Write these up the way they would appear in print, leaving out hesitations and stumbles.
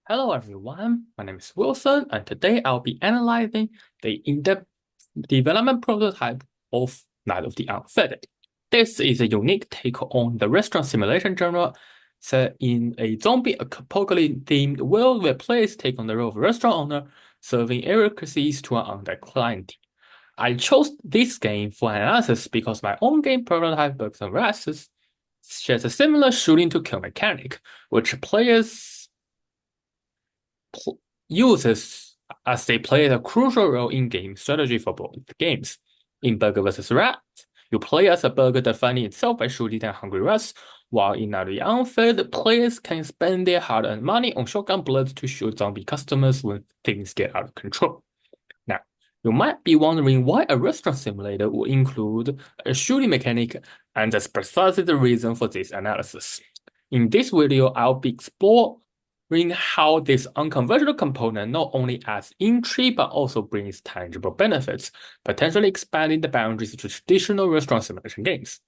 Hello everyone, my name is Wilson, and today I'll be analyzing the in-depth development prototype of Night of the Unfed. This is a unique take on the restaurant simulation genre set in a zombie apocalypse-themed world where players take on the role of a restaurant owner, serving intricacies to an undead client. I chose this game for analysis because my own game prototype Bugs and Rasts shares a similar shooting to kill mechanic, which players uses as they play a crucial role in game strategy for both games. In Burger vs. Rats, you play as a burger defining itself by shooting down hungry rats, while in the Unfed, players can spend their hard-earned money on shotgun bullets to shoot zombie customers when things get out of control. Now, you might be wondering why a restaurant simulator would include a shooting mechanic, and that's precisely the reason for this analysis. In this video, I'll be exploring how this unconventional component not only adds intrigue but also brings tangible benefits, potentially expanding the boundaries of traditional restaurant simulation games.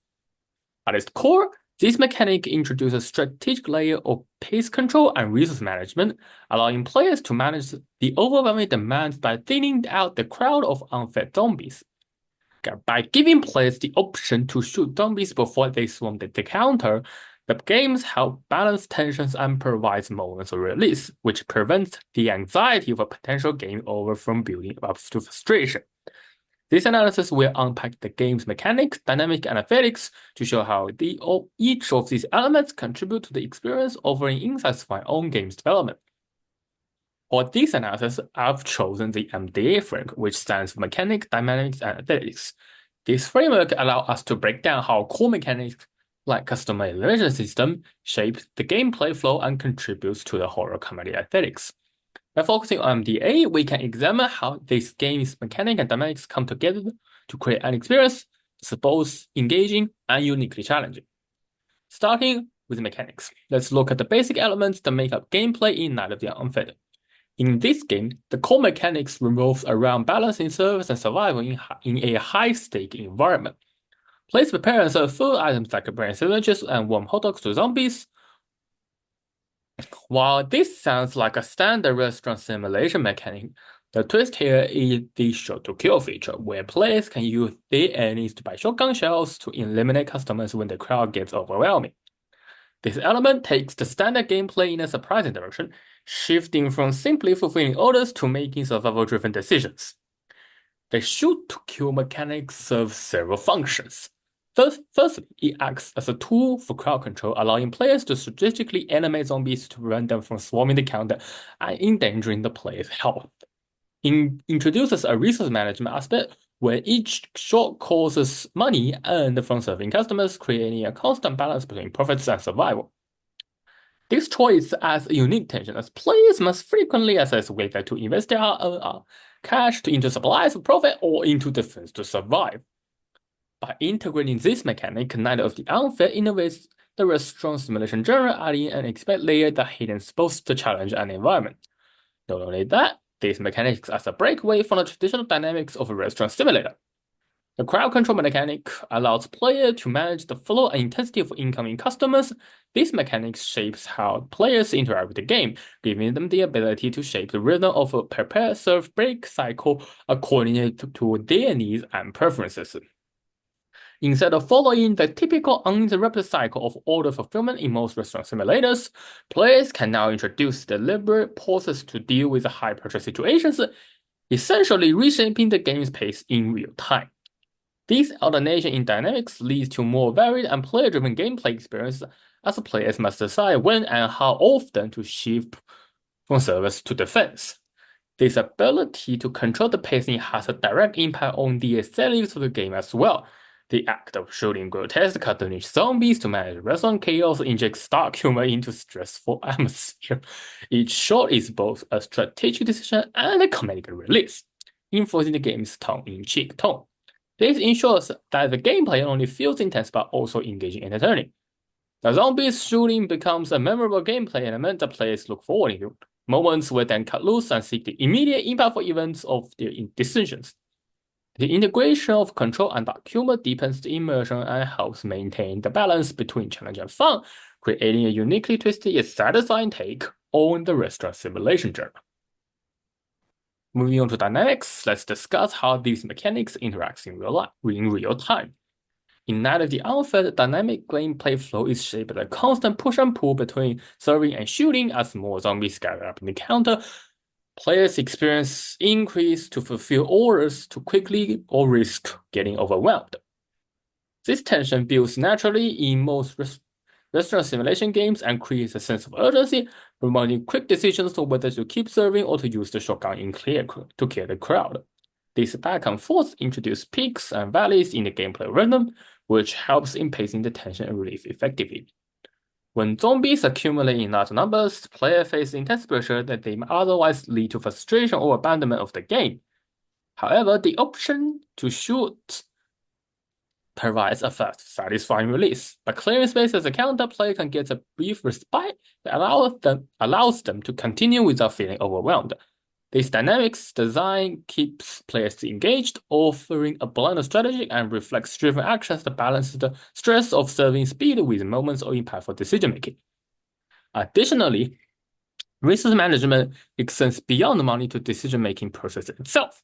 At its core, this mechanic introduces a strategic layer of pace control and resource management, allowing players to manage the overwhelming demands by thinning out the crowd of unfed zombies. By giving players the option to shoot zombies before they swarm the counter, the games help balance tensions and provides moments of release, which prevents the anxiety of a potential game over from building up to frustration. This analysis will unpack the game's mechanics, dynamic, and aesthetics to show how each of these elements contribute to the experience, offering insights for my own game's development. For this analysis, I've chosen the MDA framework, which stands for Mechanics, Dynamics, and Aesthetics. This framework allows us to break down how core mechanics like customer elimination system shapes the gameplay flow and contributes to the horror comedy aesthetics. By focusing on MDA, we can examine how this game's mechanics and dynamics come together to create an experience that's both engaging and uniquely challenging. Starting with mechanics, let's look at the basic elements that make up gameplay in Night of the Unfed. In this game, the core mechanics revolves around balancing service and survival in a high-stake environment. Players prepare and serve food items like brain sandwiches and warm hot dogs to zombies. While this sounds like a standard restaurant simulation mechanic, the twist here is the shot-to-kill feature, where players can use their enemies to buy shotgun shells to eliminate customers when the crowd gets overwhelming. This element takes the standard gameplay in a surprising direction, shifting from simply fulfilling orders to making survival-driven decisions. The shoot-to-kill mechanic serves several functions. Firstly, it acts as a tool for crowd control, allowing players to strategically animate zombies to prevent them from swarming the counter and endangering the player's health. It introduces a resource management aspect where each shot causes money earned from serving customers, creating a constant balance between profits and survival. This choice adds a unique tension as players must frequently assess whether to invest their cash into supplies for profit or into defense to survive. By integrating this mechanic, Night of the Unfed innovates the restaurant simulation genre, adding an expert layer that hidden both the challenge and the environment. Not only that, these mechanics as a breakaway from the traditional dynamics of a restaurant simulator. The crowd control mechanic allows players to manage the flow and intensity of incoming customers. This mechanic shapes how players interact with the game, giving them the ability to shape the rhythm of a prepare, serve, break cycle according to their needs and preferences. Instead of following the typical uninterrupted cycle of order fulfillment in most restaurant simulators, players can now introduce deliberate pauses to deal with high-pressure situations, essentially reshaping the game's pace in real time. This alternation in dynamics leads to more varied and player-driven gameplay experience as players must decide when and how often to shift from service to defense. This ability to control the pacing has a direct impact on the aesthetics of the game as well. The act of shooting grotesque cartoonish zombies to manage restaurant chaos injects dark humor into stressful atmosphere. Each shot is both a strategic decision and a comedic release, enforcing the game's tongue-in-cheek tone. This ensures that the gameplay not only feels intense but also engaging and entertaining. The zombies shooting becomes a memorable gameplay element that players look forward to, moments where they cut loose and seek the immediate impactful events of their decisions. The integration of control and dark humor deepens the immersion and helps maintain the balance between challenge and fun, creating a uniquely twisted yet satisfying take on the restaurant simulation genre. Moving on to dynamics, let's discuss how these mechanics interact in real time. In Night of the Unfair, the dynamic gameplay flow is shaped by a constant push and pull between serving and shooting as more zombies gather up in the counter. Players experience increase to fulfill orders too quickly or risk getting overwhelmed. This tension builds naturally in most restaurant simulation games and creates a sense of urgency, promoting quick decisions on whether to keep serving or to use the shotgun to clear the crowd. This back and forth introduce peaks and valleys in the gameplay rhythm, which helps in pacing the tension and relief effectively. When zombies accumulate in large numbers, players face intense pressure that may otherwise lead to frustration or abandonment of the game. However, the option to shoot provides a fast, satisfying release. By clearing space as a counter, player can get a brief respite that allows them to continue without feeling overwhelmed. This dynamics design keeps players engaged, offering a blend of strategy and reflex-driven actions that balance the stress of serving speed with moments of impactful decision-making. Additionally, resource management extends beyond the money to decision-making process itself.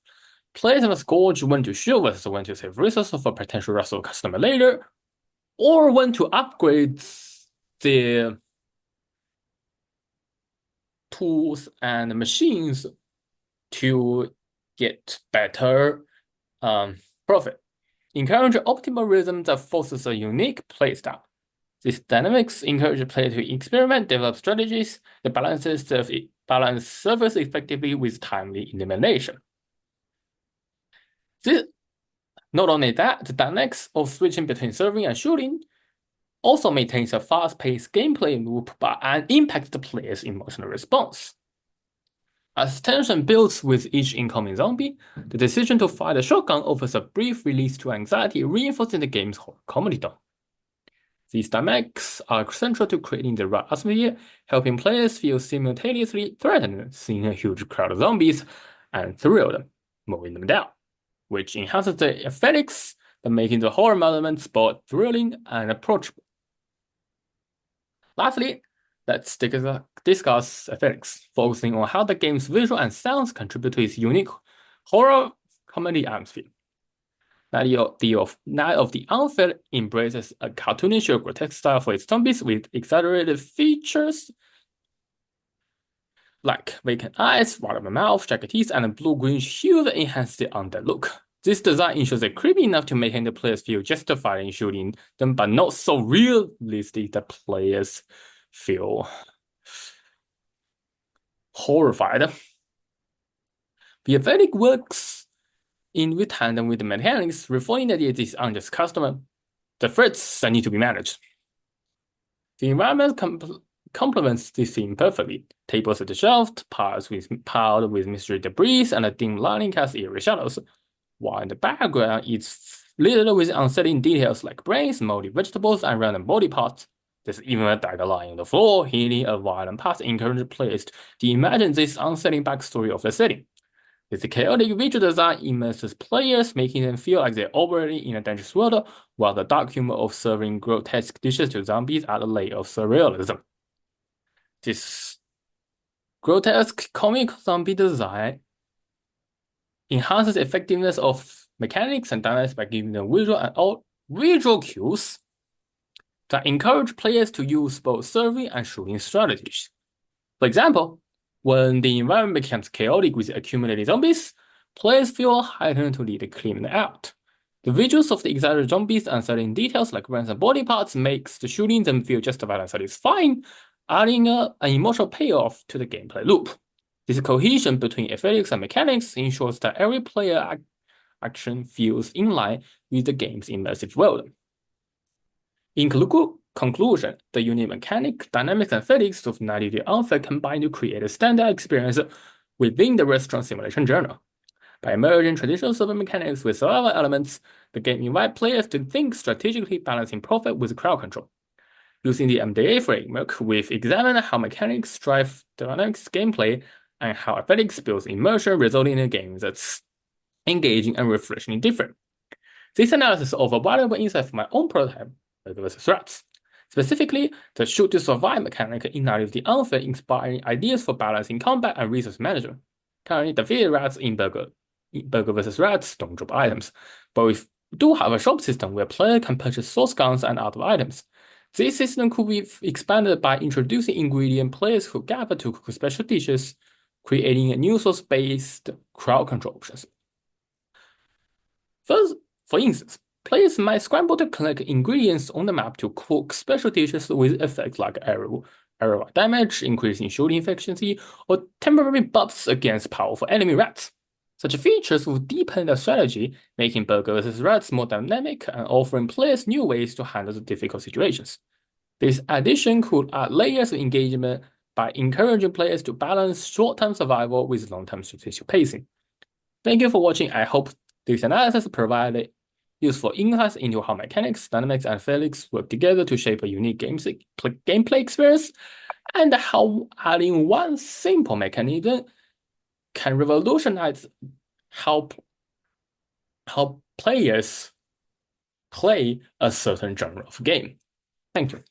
Players must gauge when to shoot versus when to save resources for potential restaurant customer later, or when to upgrade their tools and machines to get better profit. Encourage optimal rhythm that fosters a unique playstyle. These dynamics encourage players to experiment, develop strategies that balance service effectively with timely elimination. Not only that, the dynamics of switching between serving and shooting also maintains a fast-paced gameplay loop and impacts the player's emotional response. As tension builds with each incoming zombie, the decision to fire the shotgun offers a brief release to anxiety, reinforcing the game's horror comedy tone. These dynamics are central to creating the right atmosphere, helping players feel simultaneously threatened seeing a huge crowd of zombies and thrilled mowing them down, which enhances the aesthetics by making the horror elements both thrilling and approachable. Lastly, let's discuss aesthetics, focusing on how the game's visual and sounds contribute to its unique horror comedy atmosphere. Night of the Unfair embraces a cartoonish or grotesque style for its zombies with exaggerated features like vacant eyes, rubber mouth, jagged teeth, and blue-green hue that enhance the undead look. This design ensures they're creepy enough to make the players feel justified in shooting them, but not so realistic that players feel horrified. The aesthetic works in tandem with the mechanics, refining that it is unjust customer, the threats that need to be managed. The environment complements this theme perfectly. Tables at the shelf, piled with mystery debris, and a dim lighting cast eerie shadows, while in the background it's littered with unsettling details like brains, moldy vegetables, and random body parts. There's even a dagger lying on the floor, hinting a violent past, encouraging players to imagine this unsettling backstory of the setting. This chaotic visual design immerses players, making them feel like they're operating in a dangerous world, while the dark humor of serving grotesque dishes to zombies adds a layer of surrealism. This grotesque comic zombie design enhances the effectiveness of mechanics and dynamics by giving them visual cues that encourage players to use both serving and shooting strategies. For example, when the environment becomes chaotic with accumulated zombies, players feel heightened to lead the cleaning out. The visuals of the exaggerated zombies and certain details like ransom body parts makes the shooting them feel justified and satisfying, adding an emotional payoff to the gameplay loop. This cohesion between aesthetics and mechanics ensures that every player action feels in line with the game's immersive world. In conclusion, the unique mechanic, dynamics, and aesthetics of Night of the Unfair combine to create a standout experience within the restaurant simulation genre. By merging traditional serving mechanics with survival elements, the game invites players to think strategically, balancing profit with crowd control. Using the MDA framework, we've examined how mechanics drive dynamics gameplay and how aesthetics builds immersion, resulting in a game that's engaging, and refreshingly different. This analysis offers valuable insight for my own prototype versus threats. Specifically, the shoot to survive mechanic ignited the unfair, inspiring ideas for balancing combat and resource management. Currently, defeated rats in burger versus rats don't drop items, but we do have a shop system where players can purchase source guns and other items. This system could be expanded by introducing ingredient players who gather to cook special dishes, creating a new source-based crowd control options. First, for instance, players might scramble to collect ingredients on the map to cook special dishes with effects like arrow damage, increasing shooting efficiency, or temporary buffs against powerful enemy rats. Such features will deepen the strategy, making burger versus rats more dynamic and offering players new ways to handle the difficult situations. This addition could add layers of engagement by encouraging players to balance short-term survival with long-term strategic pacing. Thank you for watching. I hope this analysis provided useful insights into how mechanics, dynamics, and physics work together to shape a unique gameplay experience, and how adding one simple mechanism can revolutionize how players play a certain genre of game. Thank you.